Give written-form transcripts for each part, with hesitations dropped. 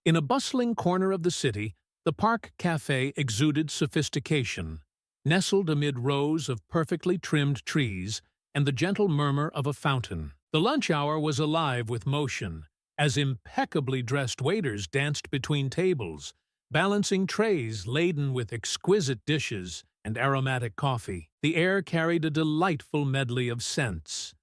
In a bustling corner of the city, the Park Cafe exuded sophistication, nestled amid rows of perfectly trimmed trees and the gentle murmur of a fountain. The lunch hour was alive with motion, as impeccably dressed waiters danced between tables, balancing trays laden with exquisite dishes and aromatic coffee. The air carried a delightful medley of scents,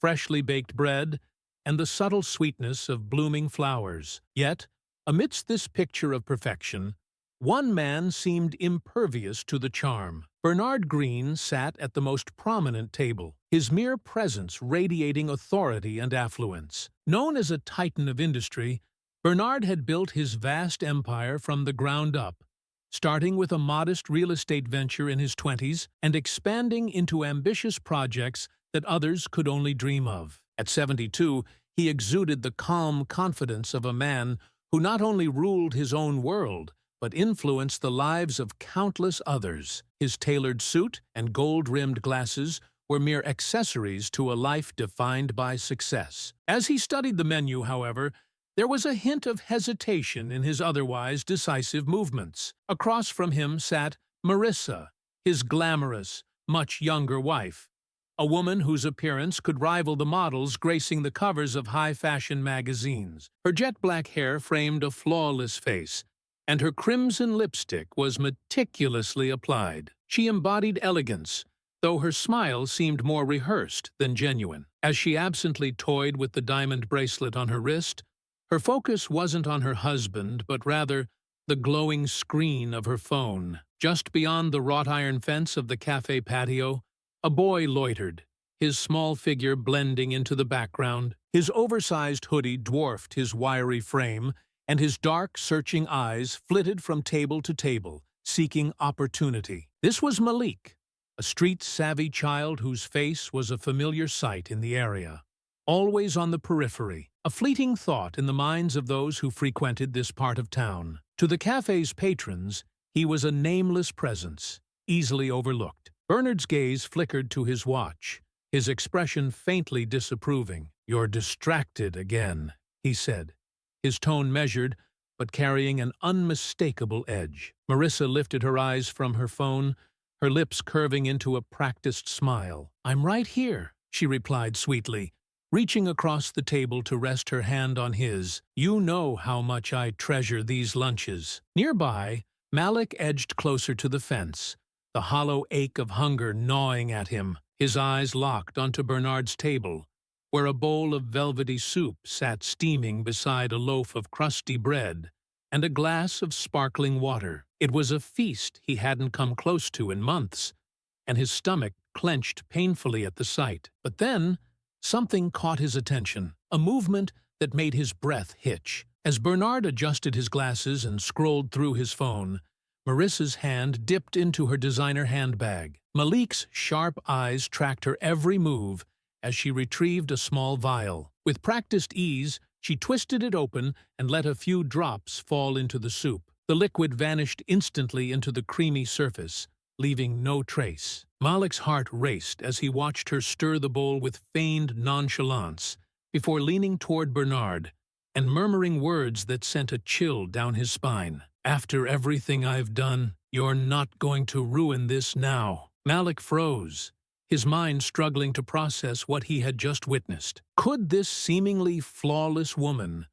freshly baked bread, and the subtle sweetness of blooming flowers. Yet, amidst this picture of perfection, one man seemed impervious to the charm. Bernard Green sat at the most prominent table, his mere presence radiating authority and affluence. Known as a titan of industry, Bernard had built his vast empire from the ground up, starting with a modest real estate venture in his 20s and expanding into ambitious projects that others could only dream of. At 72, he exuded the calm confidence of a man who not only ruled his own world, but influenced the lives of countless others. His tailored suit and gold-rimmed glasses were mere accessories to a life defined by success. As he studied the menu, however, there was a hint of hesitation in his otherwise decisive movements. Across from him sat Marissa, his glamorous, much younger wife, a woman whose appearance could rival the models gracing the covers of high-fashion magazines. Her jet-black hair framed a flawless face, and her crimson lipstick was meticulously applied. She embodied elegance, though her smile seemed more rehearsed than genuine. As she absently toyed with the diamond bracelet on her wrist, her focus wasn't on her husband, but rather the glowing screen of her phone. Just beyond the wrought-iron fence of the cafe patio, a boy loitered, his small figure blending into the background. His oversized hoodie dwarfed his wiry frame, and his dark, searching eyes flitted from table to table, seeking opportunity. This was Malik, a street-savvy child whose face was a familiar sight in the area. Always on the periphery, a fleeting thought in the minds of those who frequented this part of town. To the cafe's patrons, he was a nameless presence, easily overlooked. Bernard's gaze flickered to his watch, his expression faintly disapproving. "You're distracted again," he said, his tone measured, but carrying an unmistakable edge. Marissa lifted her eyes from her phone, her lips curving into a practiced smile. "I'm right here," she replied sweetly, reaching across the table to rest her hand on his. "You know how much I treasure these lunches." Nearby, Malik edged closer to the fence, the hollow ache of hunger gnawing at him. His eyes locked onto Bernard's table, where a bowl of velvety soup sat steaming beside a loaf of crusty bread and a glass of sparkling water. It was a feast he hadn't come close to in months, and his stomach clenched painfully at the sight. But then, something caught his attention, a movement that made his breath hitch. As Bernard adjusted his glasses and scrolled through his phone, Marissa's hand dipped into her designer handbag. Malik's sharp eyes tracked her every move as she retrieved a small vial. With practiced ease, she twisted it open and let a few drops fall into the soup. The liquid vanished instantly into the creamy surface, leaving no trace. Malik's heart raced as he watched her stir the bowl with feigned nonchalance before leaning toward Bernard and murmuring words that sent a chill down his spine. "After everything I've done, you're not going to ruin this now." Malik froze, his mind struggling to process what he had just witnessed. Could this seemingly flawless woman,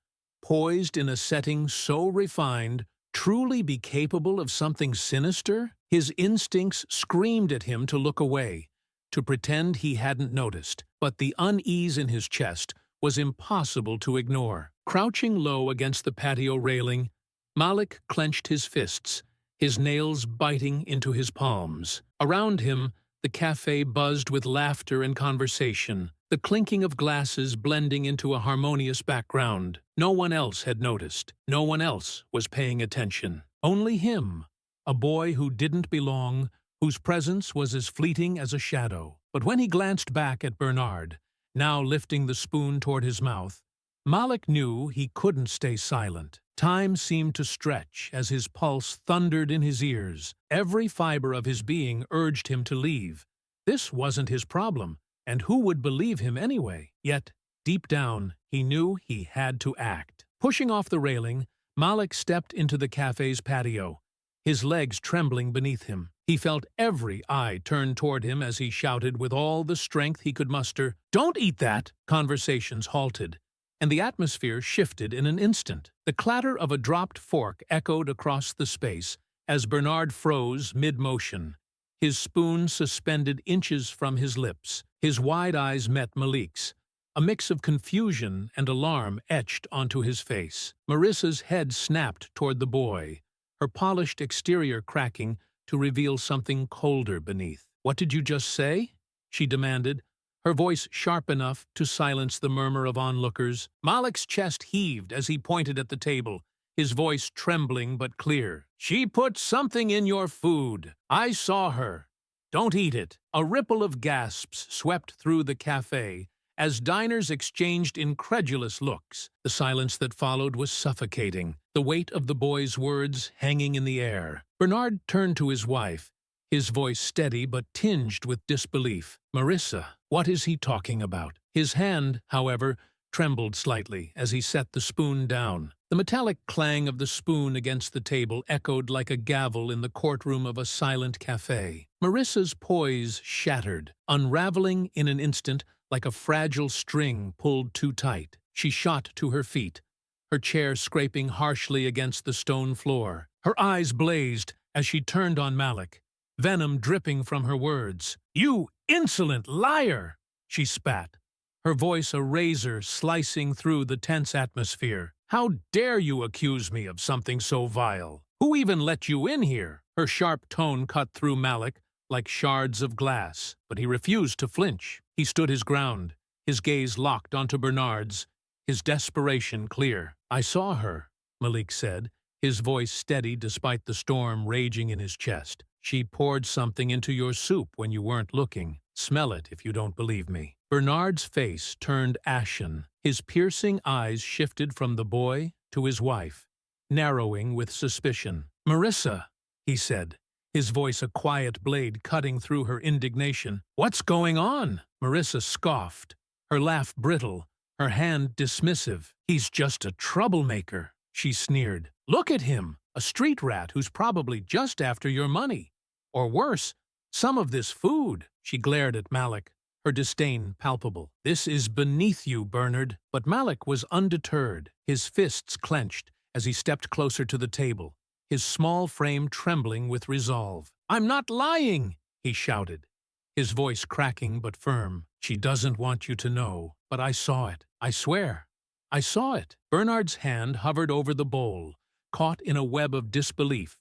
poised in a setting so refined, truly be capable of something sinister? His instincts screamed at him to look away, to pretend he hadn't noticed, but the unease in his chest was impossible to ignore. Crouching low against the patio railing, Malik clenched his fists, his nails biting into his palms. Around him, the cafe buzzed with laughter and conversation, the clinking of glasses blending into a harmonious background. No one else had noticed. No one else was paying attention. Only him, a boy who didn't belong, whose presence was as fleeting as a shadow. But when he glanced back at Bernard, now lifting the spoon toward his mouth, Malik knew he couldn't stay silent. Time seemed to stretch as his pulse thundered in his ears. Every fiber of his being urged him to leave. This wasn't his problem, and who would believe him anyway? Yet, deep down, he knew he had to act. Pushing off the railing, Malik stepped into the cafe's patio, his legs trembling beneath him. He felt every eye turn toward him as he shouted with all the strength he could muster, "Don't eat that!" Conversations halted, and the atmosphere shifted in an instant. The clatter of a dropped fork echoed across the space as Bernard froze mid-motion, his spoon suspended inches from his lips. His wide eyes met Malik's. A mix of confusion and alarm etched onto his face. Marissa's head snapped toward the boy, her polished exterior cracking to reveal something colder beneath. "What did you just say?" she demanded, her voice sharp enough to silence the murmur of onlookers. Malik's chest heaved as he pointed at the table, his voice trembling but clear. "She put something in your food. I saw her. Don't eat it." A ripple of gasps swept through the cafe as diners exchanged incredulous looks. The silence that followed was suffocating, the weight of the boy's words hanging in the air. Bernard turned to his wife, his voice steady but tinged with disbelief. "Marissa, what is he talking about?" His hand, however, trembled slightly as he set the spoon down. The metallic clang of the spoon against the table echoed like a gavel in the courtroom of a silent cafe. Marissa's poise shattered, unraveling in an instant like a fragile string pulled too tight. She shot to her feet, her chair scraping harshly against the stone floor. Her eyes blazed as she turned on Malik, venom dripping from her words. "You insolent liar!" she spat, her voice a razor slicing through the tense atmosphere. "How dare you accuse me of something so vile? Who even let you in here?" Her sharp tone cut through Malik like shards of glass, but he refused to flinch. He stood his ground, his gaze locked onto Bernard's, his desperation clear. "I saw her," Malik said, his voice steady despite the storm raging in his chest. "She poured something into your soup when you weren't looking. Smell it if you don't believe me." Bernard's face turned ashen. His piercing eyes shifted from the boy to his wife, narrowing with suspicion. "Marissa," he said, his voice a quiet blade cutting through her indignation. "What's going on?" Marissa scoffed, her laugh brittle, her hand dismissive. "He's just a troublemaker," she sneered. "Look at him, a street rat who's probably just after your money. Or worse, some of this food." She glared at Malik, her disdain palpable. "This is beneath you, Bernard." But Malik was undeterred, his fists clenched as he stepped closer to the table, his small frame trembling with resolve. "I'm not lying!" he shouted, his voice cracking but firm. "She doesn't want you to know, but I saw it. I swear, I saw it." Bernard's hand hovered over the bowl, caught in a web of disbelief,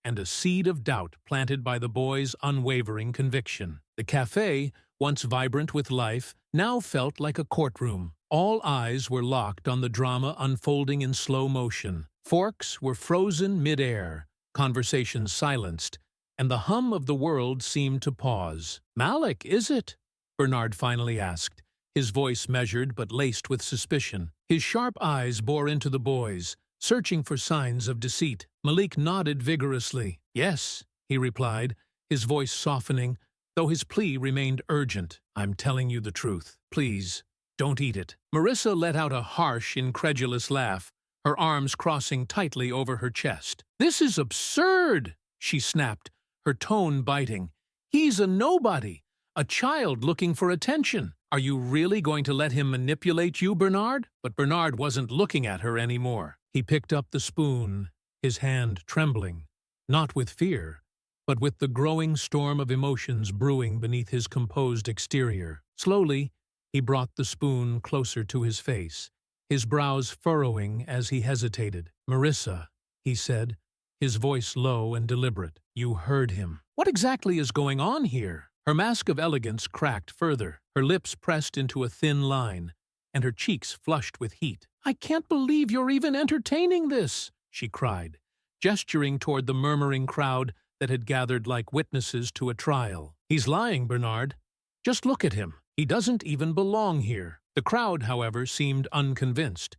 and a seed of doubt planted by the boy's unwavering conviction. The cafe, once vibrant with life, now felt like a courtroom. All eyes were locked on the drama unfolding in slow motion. Forks were frozen mid-air, conversations silenced, and the hum of the world seemed to pause. "Malik, is it?" Bernard finally asked, his voice measured but laced with suspicion. His sharp eyes bore into the boy's, searching for signs of deceit. Malik nodded vigorously. "Yes," he replied, his voice softening, though his plea remained urgent. "I'm telling you the truth. Please, don't eat it." Marissa let out a harsh, incredulous laugh, her arms crossing tightly over her chest. "This is absurd!" she snapped, her tone biting. "He's a nobody, a child looking for attention. Are you really going to let him manipulate you, Bernard?" But Bernard wasn't looking at her anymore. He picked up the spoon, his hand trembling, not with fear, but with the growing storm of emotions brewing beneath his composed exterior. Slowly, he brought the spoon closer to his face, his brows furrowing as he hesitated. "Marissa," he said, his voice low and deliberate. "You heard him. What exactly is going on here?" Her mask of elegance cracked further, her lips pressed into a thin line, and her cheeks flushed with heat. "I can't believe you're even entertaining this," she cried, gesturing toward the murmuring crowd that had gathered like witnesses to a trial. "He's lying, Bernard. Just look at him. He doesn't even belong here." The crowd, however, seemed unconvinced.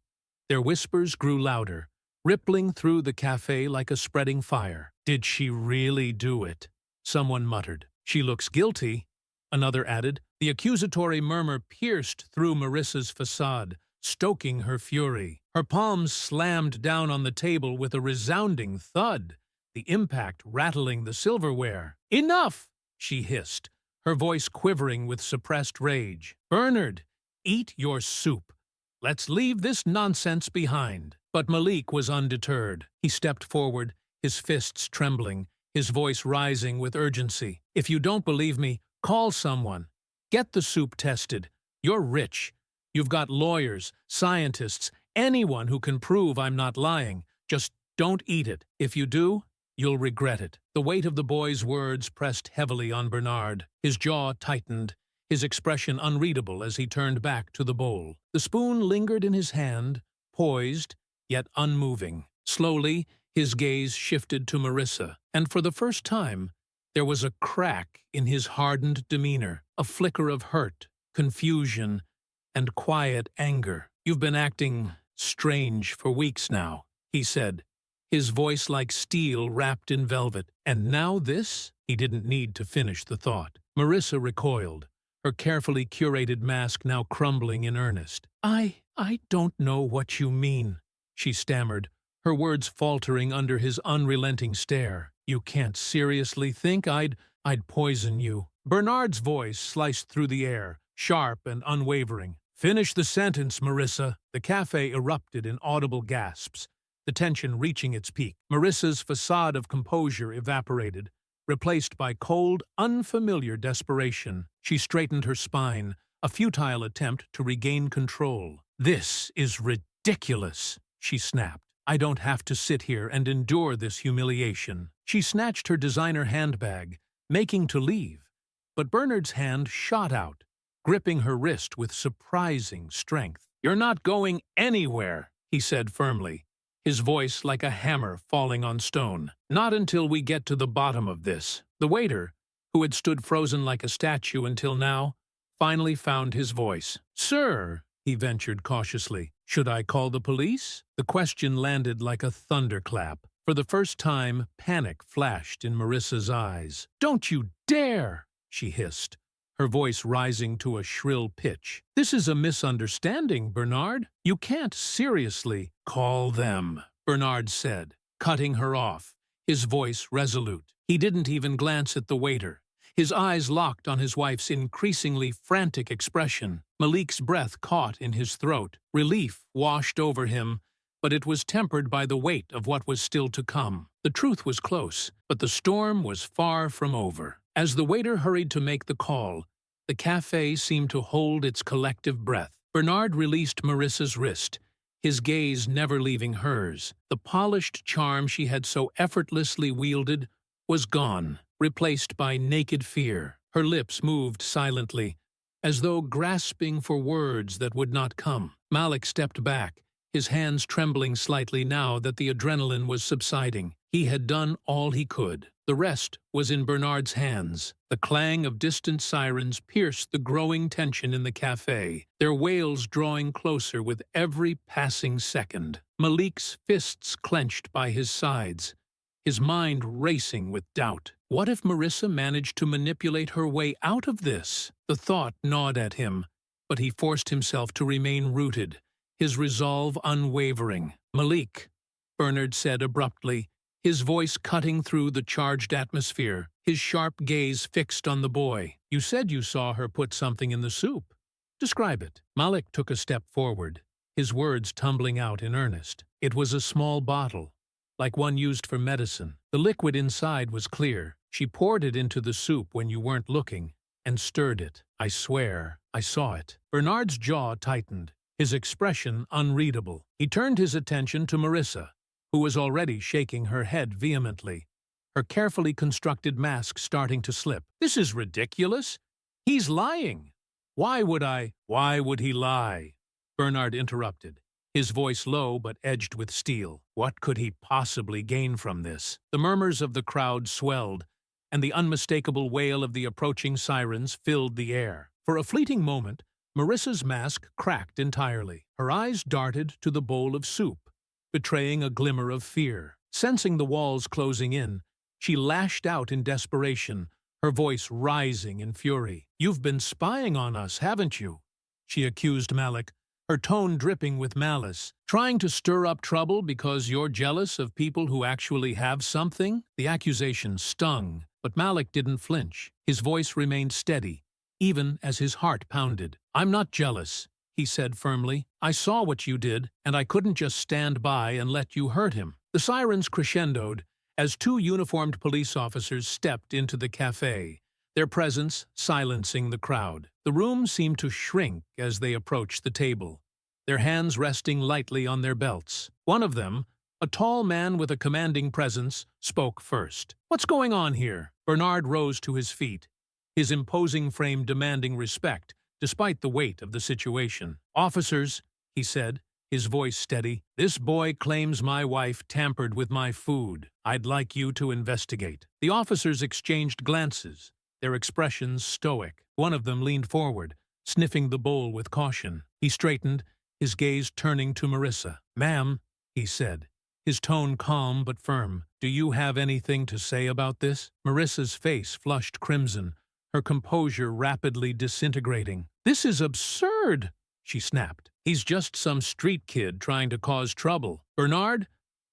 Their whispers grew louder, rippling through the cafe like a spreading fire. "Did she really do it?" someone muttered. "She looks guilty," another added. The accusatory murmur pierced through Marissa's facade, stoking her fury. Her palms slammed down on the table with a resounding thud, the impact rattling the silverware. "Enough!" she hissed, her voice quivering with suppressed rage. "Bernard, eat your soup. Let's leave this nonsense behind." But Malik was undeterred. He stepped forward, his fists trembling, his voice rising with urgency. "If you don't believe me, call someone. Get the soup tested. You're rich. You've got lawyers, scientists, anyone who can prove I'm not lying. Just don't eat it. If you do, you'll regret it." The weight of the boy's words pressed heavily on Bernard. His jaw tightened, his expression unreadable as he turned back to the bowl. The spoon lingered in his hand, poised, yet unmoving. Slowly, his gaze shifted to Marissa, and for the first time, there was a crack in his hardened demeanor, a flicker of hurt, confusion, and quiet anger. "You've been acting strange for weeks now," he said, his voice like steel wrapped in velvet. "And now this?" He didn't need to finish the thought. Marissa recoiled, her carefully curated mask now crumbling in earnest. I don't know what you mean," she stammered, her words faltering under his unrelenting stare. "You can't seriously think I'd poison you." Bernard's voice sliced through the air, sharp and unwavering. "Finish the sentence, Marissa." The cafe erupted in audible gasps, the tension reaching its peak. Marissa's facade of composure evaporated, replaced by cold, unfamiliar desperation. She straightened her spine, a futile attempt to regain control. "This is ridiculous," she snapped. "I don't have to sit here and endure this humiliation." She snatched her designer handbag, making to leave, but Bernard's hand shot out, gripping her wrist with surprising strength. "You're not going anywhere," he said firmly, his voice like a hammer falling on stone. "Not until we get to the bottom of this." The waiter, who had stood frozen like a statue until now, finally found his voice. "Sir," he ventured cautiously, "should I call the police?" The question landed like a thunderclap. For the first time, panic flashed in Marissa's eyes. "Don't you dare!" she hissed, her voice rising to a shrill pitch. "This is a misunderstanding, Bernard. You can't seriously—" "Call them," Bernard said, cutting her off, his voice resolute. He didn't even glance at the waiter, his eyes locked on his wife's increasingly frantic expression. Malik's breath caught in his throat. Relief washed over him, but it was tempered by the weight of what was still to come. The truth was close, but the storm was far from over. As the waiter hurried to make the call, the cafe seemed to hold its collective breath. Bernard released Marissa's wrist, his gaze never leaving hers. The polished charm she had so effortlessly wielded was gone, replaced by naked fear. Her lips moved silently, as though grasping for words that would not come. Malik stepped back, his hands trembling slightly now that the adrenaline was subsiding. He had done all he could. The rest was in Bernard's hands. The clang of distant sirens pierced the growing tension in the cafe, their wails drawing closer with every passing second. Malik's fists clenched by his sides, his mind racing with doubt. What if Marissa managed to manipulate her way out of this? The thought gnawed at him, but he forced himself to remain rooted, his resolve unwavering. "Malik," Bernard said abruptly, his voice cutting through the charged atmosphere, his sharp gaze fixed on the boy. "You said you saw her put something in the soup. Describe it." Malik took a step forward, his words tumbling out in earnest. "It was a small bottle, like one used for medicine. The liquid inside was clear. She poured it into the soup when you weren't looking, and stirred it. I swear, I saw it." Bernard's jaw tightened, his expression unreadable. He turned his attention to Marissa, who was already shaking her head vehemently, her carefully constructed mask starting to slip. "This is ridiculous. He's lying." Why would he lie?" Bernard interrupted, his voice low but edged with steel. What could he possibly gain from this? The murmurs of the crowd swelled, and the unmistakable wail of the approaching sirens filled the air. For a fleeting moment, Marissa's mask cracked entirely. Her eyes darted to the bowl of soup, betraying a glimmer of fear. Sensing the walls closing in, she lashed out in desperation, her voice rising in fury. "You've been spying on us, haven't you?" she accused Malik, her tone dripping with malice. Trying to stir up trouble because you're jealous of people who actually have something? The accusation stung, but Malik didn't flinch. His voice remained steady, even as his heart pounded. "I'm not jealous," he said firmly. "I saw what you did, and I couldn't just stand by and let you hurt him." The sirens crescendoed as two uniformed police officers stepped into the cafe, their presence silencing the crowd. The room seemed to shrink as they approached the table, their hands resting lightly on their belts. One of them, a tall man with a commanding presence, spoke first. "What's going on here?" Bernard rose to his feet, his imposing frame demanding respect, despite the weight of the situation. "Officers," he said, his voice steady, "this boy claims my wife tampered with my food. I'd like you to investigate." The officers exchanged glances, their expressions stoic. One of them leaned forward, sniffing the bowl with caution. He straightened, his gaze turning to Marissa. "Ma'am," he said, his tone calm but firm, "do you have anything to say about this?" Marissa's face flushed crimson, her composure rapidly disintegrating. "This is absurd," she snapped. "He's just some street kid trying to cause trouble. Bernard,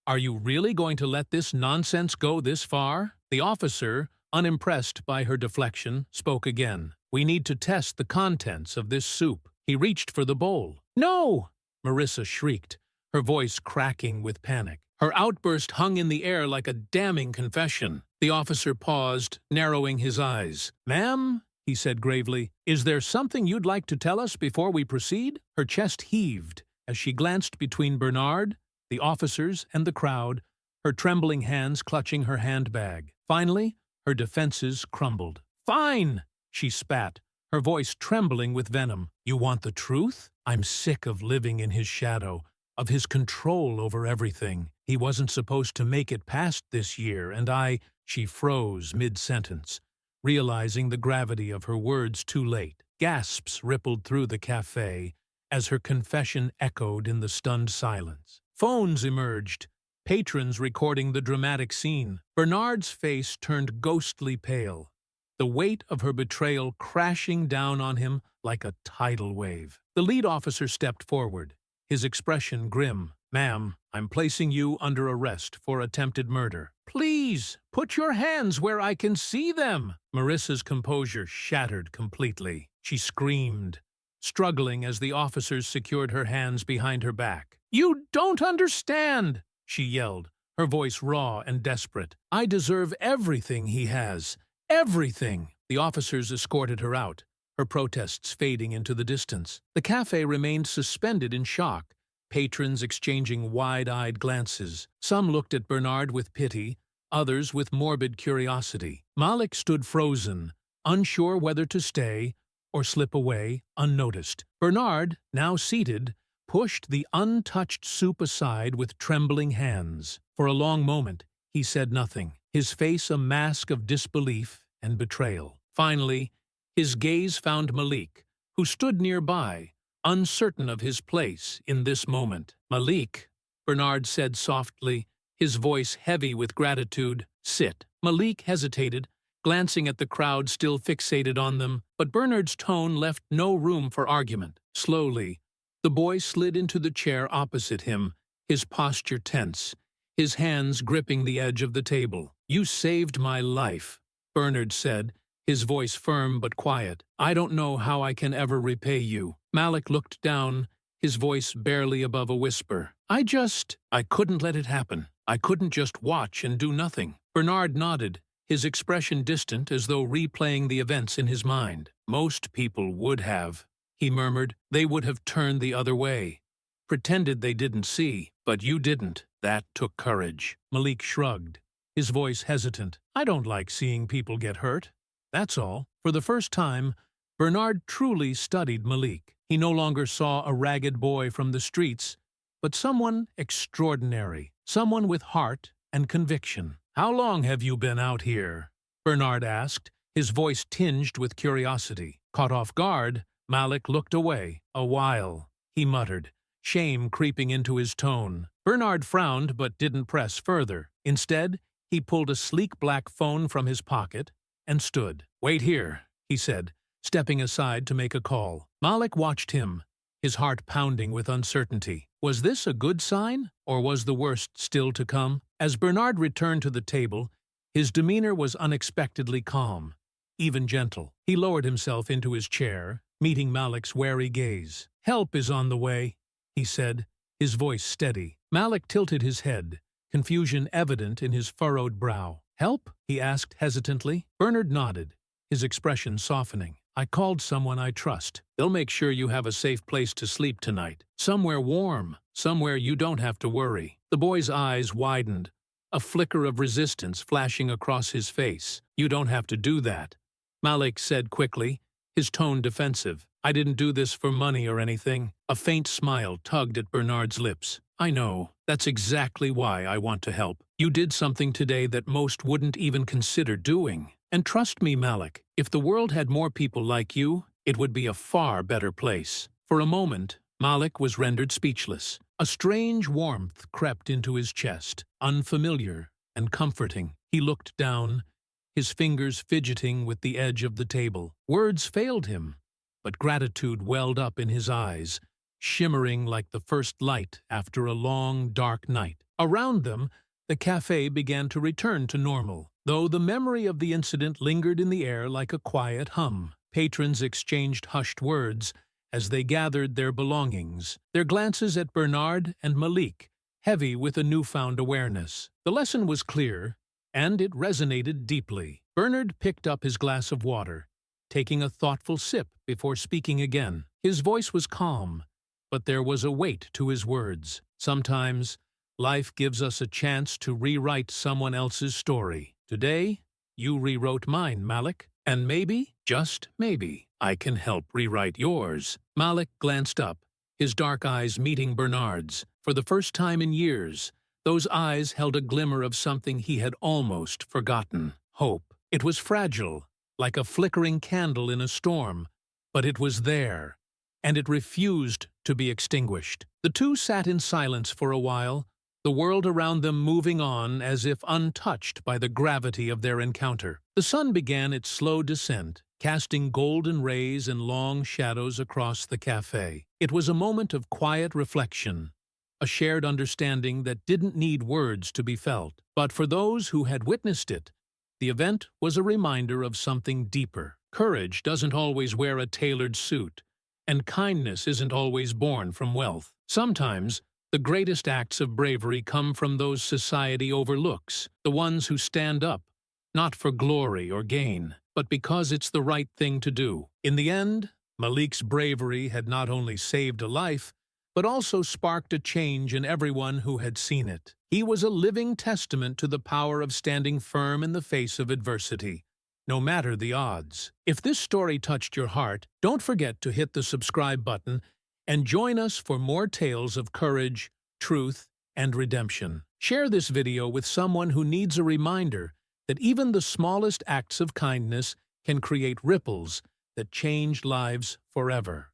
are you really going to let this nonsense go this far?" The officer, unimpressed by her deflection, spoke again. "We need to test the contents of this soup." He reached for the bowl. "No!" Marissa shrieked, her voice cracking with panic. Her outburst hung in the air like a damning confession. The officer paused, narrowing his eyes. "Ma'am," he said gravely, "is there something you'd like to tell us before we proceed?" Her chest heaved as she glanced between Bernard, the officers, and the crowd, her trembling hands clutching her handbag. Finally, her defenses crumbled. "Fine!" she spat, her voice trembling with venom. "You want the truth? I'm sick of living in his shadow, of his control over everything. He wasn't supposed to make it past this year, and She froze mid-sentence, realizing the gravity of her words too late. Gasps rippled through the cafe as her confession echoed in the stunned silence. Phones emerged, patrons recording the dramatic scene. Bernard's face turned ghostly pale, the weight of her betrayal crashing down on him like a tidal wave. The lead officer stepped forward, his expression grim. "Ma'am, I'm placing you under arrest for attempted murder." "Please, put your hands where I can see them!" Marissa's composure shattered completely. She screamed, struggling as the officers secured her hands behind her back. "You don't understand!" she yelled, her voice raw and desperate. "I deserve everything he has. Everything!" The officers escorted her out, her protests fading into the distance. The cafe remained suspended in shock, patrons exchanging wide-eyed glances. Some looked at Bernard with pity, others with morbid curiosity. Malik stood frozen, unsure whether to stay or slip away unnoticed. Bernard, now seated, pushed the untouched soup aside with trembling hands. For a long moment, he said nothing, his face a mask of disbelief and betrayal. Finally, his gaze found Malik, who stood nearby, uncertain of his place in this moment. "Malik," Bernard said softly, his voice heavy with gratitude, "sit." Malik hesitated, glancing at the crowd still fixated on them, but Bernard's tone left no room for argument. Slowly, the boy slid into the chair opposite him, his posture tense, his hands gripping the edge of the table. "You saved my life," Bernard said, his voice firm but quiet. "I don't know how I can ever repay you." Malik looked down, his voice barely above a whisper. I couldn't let it happen. I couldn't just watch and do nothing." Bernard nodded, his expression distant as though replaying the events in his mind. "Most people would have," he murmured. "They would have turned the other way, pretended they didn't see, but you didn't. That took courage." Malik shrugged, his voice hesitant. "I don't like seeing people get hurt. That's all." For the first time, Bernard truly studied Malik. He no longer saw a ragged boy from the streets, but someone extraordinary, someone with heart and conviction. "How long have you been out here?" Bernard asked, his voice tinged with curiosity. Caught off guard, Malik looked away. "A while," he muttered, shame creeping into his tone. Bernard frowned but didn't press further. Instead, he pulled a sleek black phone from his pocket and stood. "Wait here," he said, stepping aside to make a call. Malik watched him, his heart pounding with uncertainty. Was this a good sign, or was the worst still to come? As Bernard returned to the table, his demeanor was unexpectedly calm, even gentle. He lowered himself into his chair, meeting Malik's wary gaze. "Help is on the way," he said, his voice steady. Malik tilted his head, confusion evident in his furrowed brow. "Help?" he asked hesitantly. Bernard nodded, his expression softening. "I called someone I trust. They'll make sure you have a safe place to sleep tonight. Somewhere warm, somewhere you don't have to worry." The boy's eyes widened, a flicker of resistance flashing across his face. "You don't have to do that," Malik said quickly, his tone defensive. "I didn't do this for money or anything." A faint smile tugged at Bernard's lips. "I know. That's exactly why I want to help. You did something today that most wouldn't even consider doing. And trust me, Malik, if the world had more people like you, it would be a far better place." For a moment, Malik was rendered speechless. A strange warmth crept into his chest, unfamiliar and comforting. He looked down, his fingers fidgeting with the edge of the table. Words failed him, but gratitude welled up in his eyes, shimmering like the first light after a long, dark night. Around them, the cafe began to return to normal, though the memory of the incident lingered in the air like a quiet hum. Patrons exchanged hushed words as they gathered their belongings, their glances at Bernard and Malik heavy with a newfound awareness. The lesson was clear, and it resonated deeply. Bernard picked up his glass of water, taking a thoughtful sip before speaking again. His voice was calm, but there was a weight to his words. Sometimes, life gives us a chance to rewrite someone else's story. Today, you rewrote mine, Malik. And maybe, just maybe, I can help rewrite yours. Malik glanced up, his dark eyes meeting Bernard's. For the first time in years, those eyes held a glimmer of something he had almost forgotten. Hope. It was fragile, like a flickering candle in a storm, but it was there, and it refused to be extinguished. The two sat in silence for a while, the world around them moving on as if untouched by the gravity of their encounter. The sun began its slow descent, casting golden rays and long shadows across the cafe. It was a moment of quiet reflection, a shared understanding that didn't need words to be felt. But for those who had witnessed it, the event was a reminder of something deeper. Courage doesn't always wear a tailored suit, and kindness isn't always born from wealth. Sometimes, the greatest acts of bravery come from those society overlooks, the ones who stand up, not for glory or gain, but because it's the right thing to do. In the end, Malik's bravery had not only saved a life, but also sparked a change in everyone who had seen it. He was a living testament to the power of standing firm in the face of adversity, no matter the odds. If this story touched your heart, don't forget to hit the subscribe button and join us for more tales of courage, truth, and redemption. Share this video with someone who needs a reminder that even the smallest acts of kindness can create ripples that change lives forever.